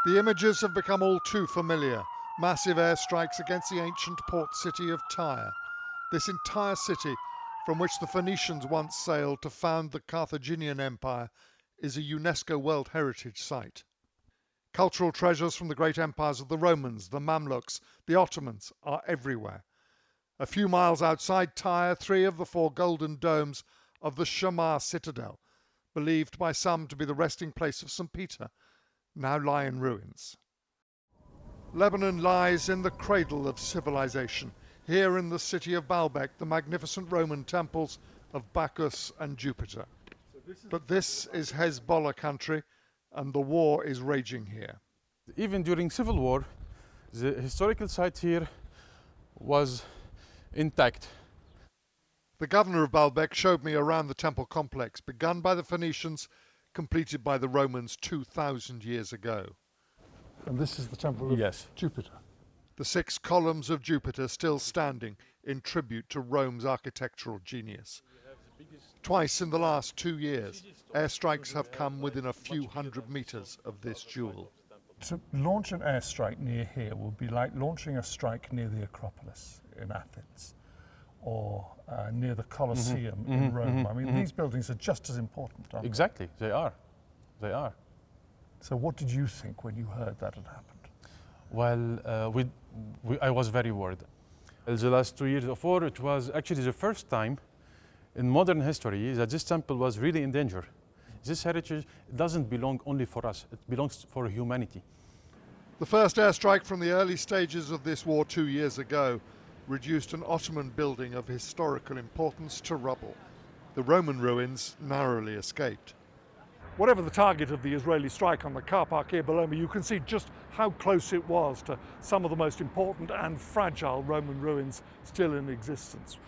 The images have become all too familiar. Massive airstrikes against the ancient port city of Tyre. This entire city, from which the Phoenicians once sailed to found the Carthaginian Empire, is a UNESCO World Heritage Site. Cultural treasures from the great empires of the Romans, the Mamluks, the Ottomans are everywhere. A few miles outside Tyre, 3 of the 4 golden domes of the Shamar citadel, believed by some to be the resting place of St. Peter, now lie in ruins. Lebanon lies in the cradle of civilization. Here in the city of Baalbek, the magnificent Roman temples of Bacchus and Jupiter. But this is Hezbollah country, and the war is raging here. Even during civil war, the historical site here was intact. The governor of Baalbek showed me around the temple complex, begun by the Phoenicians, completed by the Romans 2,000 years ago. And this is the temple of Jupiter. The 6 columns of Jupiter still standing in tribute to Rome's architectural genius. Twice in the last 2 years, airstrikes have come within a few hundred meters of this jewel. To launch an airstrike near here would be like launching a strike near the Acropolis in Athens, or near the Colosseum in Rome. I mean, these buildings are just as important, aren't they? Exactly, they are. They are. So what did you think when you heard that had happened? Well, I was very worried. The last 2 years of war, it was actually the first time in modern history that this temple was really in danger. This heritage doesn't belong only for us, it belongs for humanity. The first airstrike from the early stages of this war 2 years ago reduced an Ottoman building of historical importance to rubble. The Roman ruins narrowly escaped. Whatever the target of the Israeli strike on the car park here below me, you can see just how close it was to some of the most important and fragile Roman ruins still in existence.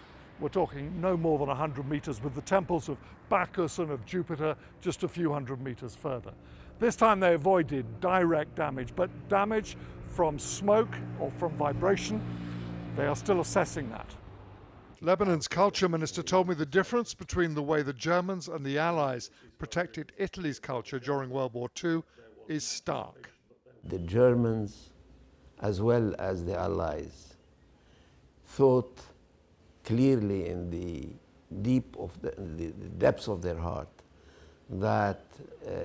We're talking no more than 100 meters, with the temples of Bacchus and of Jupiter just a few hundred meters further. This time they avoided direct damage, but damage from smoke or from vibration, they are still assessing that. Lebanon's culture minister told me the difference between the way the Germans and the Allies protected Italy's culture during World War II is stark. The Germans, as well as the Allies, thought clearly in the depths of their heart that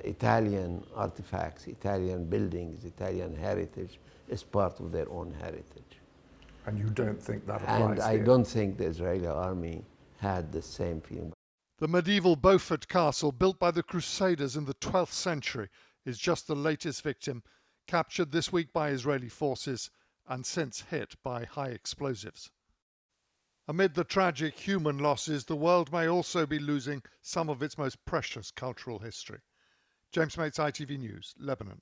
Italian artifacts, Italian buildings, Italian heritage is part of their own heritage. And you don't think that applies And I don't think the Israeli army had the same feeling. The medieval Beaufort castle, built by the Crusaders in the 12th century, is just the latest victim, captured this week by Israeli forces and since hit by high explosives. Amid the tragic human losses, the world may also be losing some of its most precious cultural history. James Mates, ITV News, Lebanon.